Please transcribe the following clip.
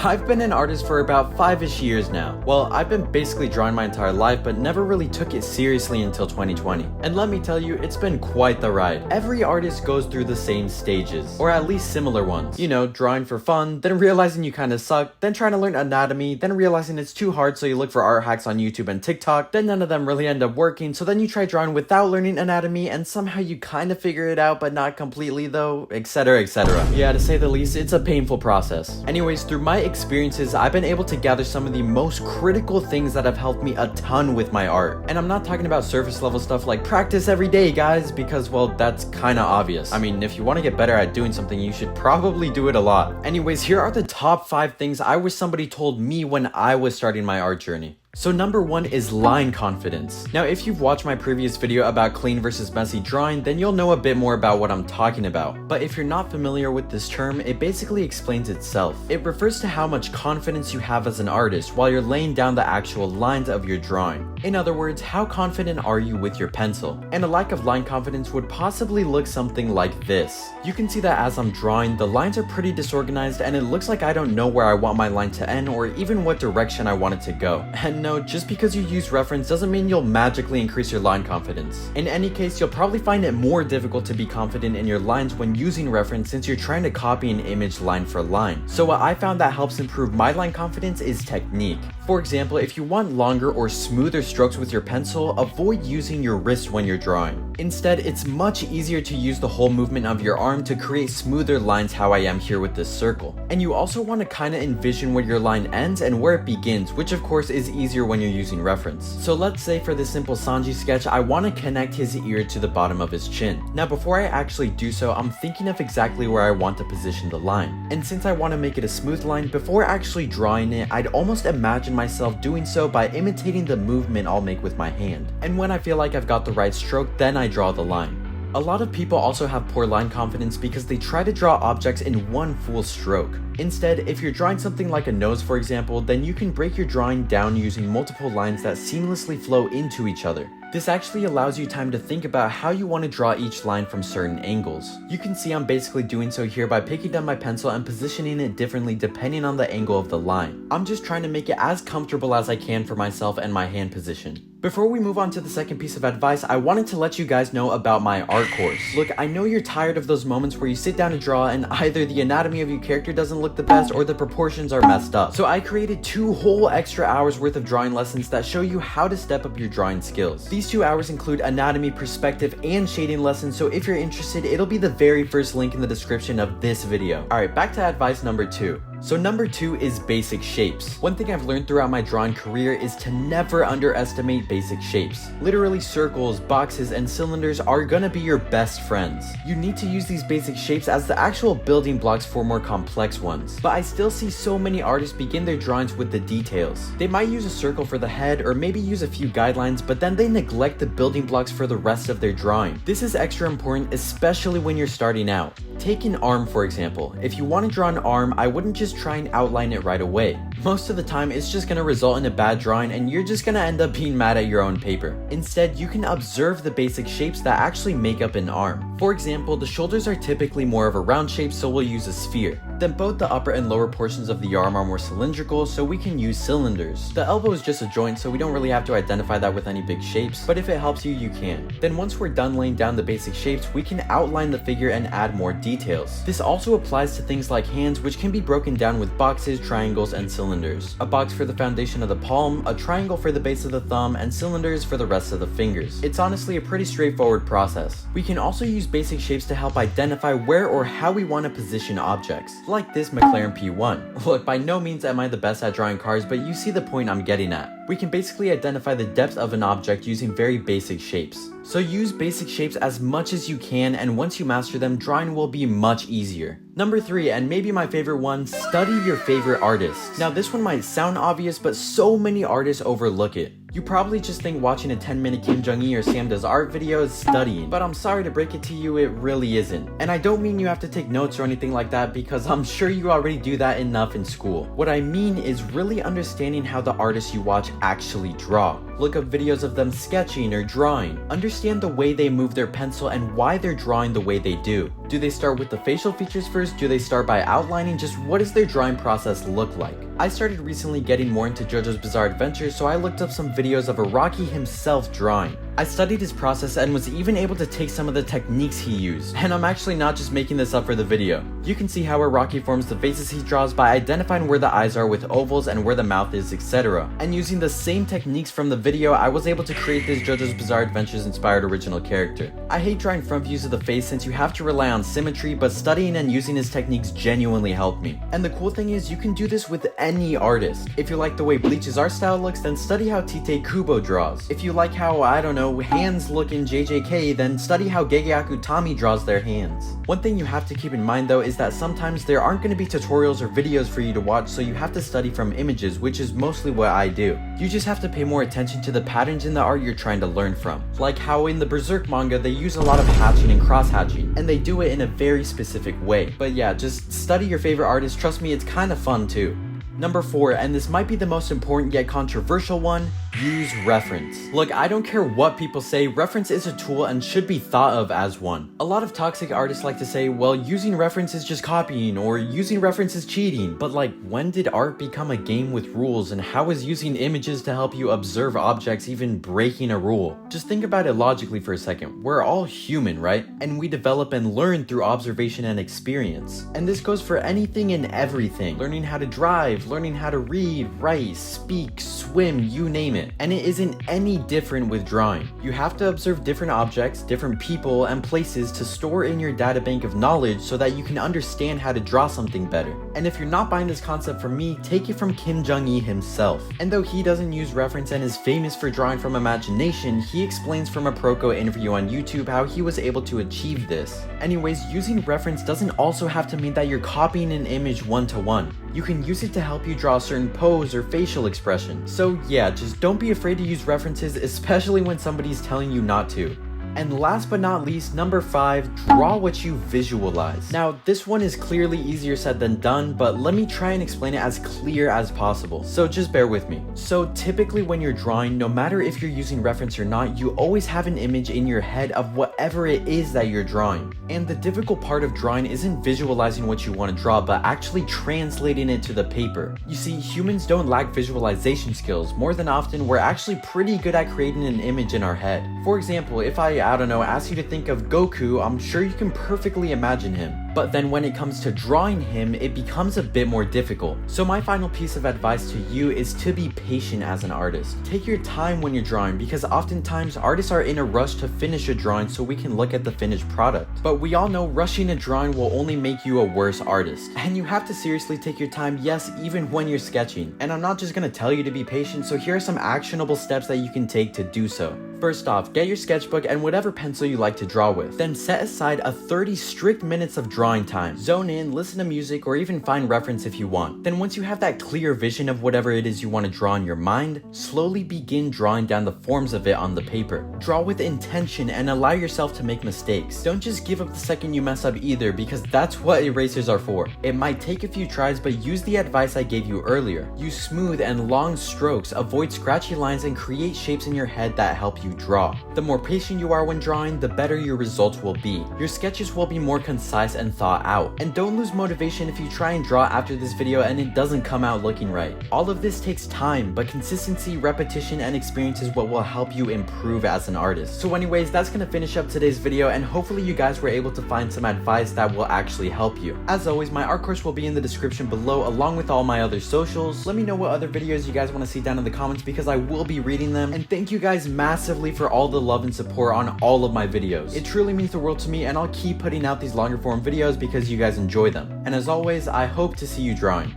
I've been an artist for about 5-ish years now. Well, I've been basically drawing my entire life, but never really took it seriously until 2020. And let me tell you, it's been quite the ride. Every artist goes through the same stages, or at least similar ones. You know, drawing for fun, then realizing you kinda suck, then trying to learn anatomy, then realizing it's too hard so you look for art hacks on YouTube and TikTok, then none of them really end up working, so then you try drawing without learning anatomy, and somehow you kinda figure it out, but not completely though, etc, etc. Yeah, to say the least, it's a painful process. Anyways, through my experiences, I've been able to gather some of the most critical things that have helped me a ton with my art. And I'm not talking about surface level stuff like practice every day, guys, because, well, that's kinda obvious. I mean, if you want to get better at doing something, you should probably do it a lot. Anyways, here are the top 5 things I wish somebody told me when I was starting my art journey. So number 1 is line confidence. Now, if you've watched my previous video about clean versus messy drawing, then you'll know a bit more about what I'm talking about. But if you're not familiar with this term, it basically explains itself. It refers to how much confidence you have as an artist while you're laying down the actual lines of your drawing. In other words, how confident are you with your pencil? And a lack of line confidence would possibly look something like this. You can see that as I'm drawing, the lines are pretty disorganized and it looks like I don't know where I want my line to end or even what direction I want it to go. And no, just because you use reference doesn't mean you'll magically increase your line confidence. In any case, you'll probably find it more difficult to be confident in your lines when using reference since you're trying to copy an image line for line. So what I found that helps improve my line confidence is technique. For example, if you want longer or smoother strokes with your pencil, avoid using your wrist when you're drawing. Instead, it's much easier to use the whole movement of your arm to create smoother lines how I am here with this circle. And you also want to kind of envision where your line ends and where it begins, which of course is easier when you're using reference. So let's say for this simple Sanji sketch, I want to connect his ear to the bottom of his chin. Now before I actually do so, I'm thinking of exactly where I want to position the line. And since I want to make it a smooth line, before actually drawing it, I'd almost imagine myself doing so by imitating the movement I'll make with my hand. And when I feel like I've got the right stroke, then I draw the line. A lot of people also have poor line confidence because they try to draw objects in one full stroke. Instead, if you're drawing something like a nose, for example, then you can break your drawing down using multiple lines that seamlessly flow into each other. This actually allows you time to think about how you want to draw each line from certain angles. You can see I'm basically doing so here by picking up my pencil and positioning it differently depending on the angle of the line. I'm just trying to make it as comfortable as I can for myself and my hand position. Before we move on to the second piece of advice, I wanted to let you guys know about my art course. Look, I know you're tired of those moments where you sit down to draw and either the anatomy of your character doesn't look the best or the proportions are messed up. So I created 2 whole extra hours worth of drawing lessons that show you how to step up your drawing skills. These 2 hours include anatomy, perspective, and shading lessons, so if you're interested, it'll be the very first link in the description of this video. Alright, back to advice number 2. So number 2 is basic shapes. One thing I've learned throughout my drawing career is to never underestimate basic shapes. Literally circles, boxes, and cylinders are gonna be your best friends. You need to use these basic shapes as the actual building blocks for more complex ones. But I still see so many artists begin their drawings with the details. They might use a circle for the head or maybe use a few guidelines, but then they neglect the building blocks for the rest of their drawing. This is extra important, especially when you're starting out. Take an arm for example. If you want to draw an arm, I wouldn't just try and outline it right away. Most of the time, it's just gonna result in a bad drawing and you're just gonna end up being mad at your own paper. Instead, you can observe the basic shapes that actually make up an arm. For example, the shoulders are typically more of a round shape, so we'll use a sphere. Then both the upper and lower portions of the arm are more cylindrical, so we can use cylinders. The elbow is just a joint, so we don't really have to identify that with any big shapes, but if it helps you, you can. Then once we're done laying down the basic shapes, we can outline the figure and add more details. This also applies to things like hands, which can be broken down with boxes, triangles, and cylinders. A box for the foundation of the palm, a triangle for the base of the thumb, and cylinders for the rest of the fingers. It's honestly a pretty straightforward process. We can also use basic shapes to help identify where or how we want to position objects, like this McLaren P1. Look, by no means am I the best at drawing cars, but you see the point I'm getting at. We can basically identify the depth of an object using very basic shapes. So use basic shapes as much as you can, and once you master them, drawing will be much easier. Number 3, and maybe my favorite one, study your favorite artists. Now this one might sound obvious, but so many artists overlook it. You probably just think watching a 10-minute Kim Jong-il or Sam Does Art video is studying, but I'm sorry to break it to you, it really isn't. And I don't mean you have to take notes or anything like that, because I'm sure you already do that enough in school. What I mean is really understanding how the artists you watch actually draw. Look up videos of them sketching or drawing. Understand the way they move their pencil and why they're drawing the way they do. Do they start with the facial features first? Do they start by outlining? Just what does their drawing process look like? I started recently getting more into JoJo's Bizarre Adventure, so I looked up some videos of Araki himself drawing. I studied his process and was even able to take some of the techniques he used. And I'm actually not just making this up for the video. You can see how Araki forms the faces he draws by identifying where the eyes are with ovals and where the mouth is, etc. And using the same techniques from the video, I was able to create this JoJo's Bizarre Adventures inspired original character. I hate drawing front views of the face since you have to rely on symmetry, but studying and using his techniques genuinely helped me. And the cool thing is, you can do this with any artist. If you like the way Bleach's art style looks, then study how Tite Kubo draws. If you like how, I don't know, hands look in JJK, then study how Gege Akutami draws their hands. One thing you have to keep in mind though is that sometimes there aren't going to be tutorials or videos for you to watch, so you have to study from images, which is mostly what I do. You just have to pay more attention to the patterns in the art you're trying to learn from. Like how in the Berserk manga they use a lot of hatching and cross-hatching, and they do it in a very specific way. But yeah, just study your favorite artist, trust me, it's kind of fun too. Number 4, and this might be the most important yet controversial one, use reference. Look, I don't care what people say, reference is a tool and should be thought of as one. A lot of toxic artists like to say, well, using reference is just copying, or using reference is cheating. But like, when did art become a game with rules, and how is using images to help you observe objects even breaking a rule? Just think about it logically for a second. We're all human, right? And we develop and learn through observation and experience. And this goes for anything and everything. Learning how to drive, learning how to read, write, speak, swim, you name it. And it isn't any different with drawing. You have to observe different objects, different people, and places to store in your databank of knowledge so that you can understand how to draw something better. And if you're not buying this concept from me, take it from Kim Jong-il himself. And though he doesn't use reference and is famous for drawing from imagination, he explains from a Proko interview on YouTube how he was able to achieve this. Anyways, using reference doesn't also have to mean that you're copying an image one-to-one. You can use it to help you draw a certain pose or facial expression. So yeah, just don't be afraid to use references, especially when somebody's telling you not to. And last but not least, number 5, draw what you visualize. Now, this one is clearly easier said than done, but let me try and explain it as clear as possible. So just bear with me. So typically when you're drawing, no matter if you're using reference or not, you always have an image in your head of whatever it is that you're drawing. And the difficult part of drawing isn't visualizing what you want to draw, but actually translating it to the paper. You see, humans don't lack visualization skills. More than often, we're actually pretty good at creating an image in our head. For example, if I don't know, ask you to think of Goku, I'm sure you can perfectly imagine him. But then when it comes to drawing him, it becomes a bit more difficult. So my final piece of advice to you is to be patient as an artist. Take your time when you're drawing, because oftentimes artists are in a rush to finish a drawing so we can look at the finished product. But we all know rushing a drawing will only make you a worse artist. And you have to seriously take your time, yes, even when you're sketching. And I'm not just gonna tell you to be patient, so here are some actionable steps that you can take to do so. First off, get your sketchbook and whatever pencil you like to draw with. Then set aside a 30 strict minutes of drawing time. Zone in, listen to music, or even find reference if you want. Then once you have that clear vision of whatever it is you want to draw in your mind, slowly begin drawing down the forms of it on the paper. Draw with intention and allow yourself to make mistakes. Don't just give up the second you mess up either, because that's what erasers are for. It might take a few tries, but use the advice I gave you earlier. Use smooth and long strokes, avoid scratchy lines, and create shapes in your head that help you draw. The more patient you are when drawing, the better your results will be. Your sketches will be more concise and thought out. And don't lose motivation if you try and draw after this video and it doesn't come out looking right. All of this takes time, but consistency, repetition, and experience is what will help you improve as an artist. So anyways, that's gonna finish up today's video, and hopefully you guys were able to find some advice that will actually help you. As always, my art course will be in the description below along with all my other socials. Let me know what other videos you guys want to see down in the comments, because I will be reading them. And thank you guys massively for all the love and support on all of my videos. It truly means the world to me, and I'll keep putting out these longer form videos because you guys enjoy them. And as always, I hope to see you drawing.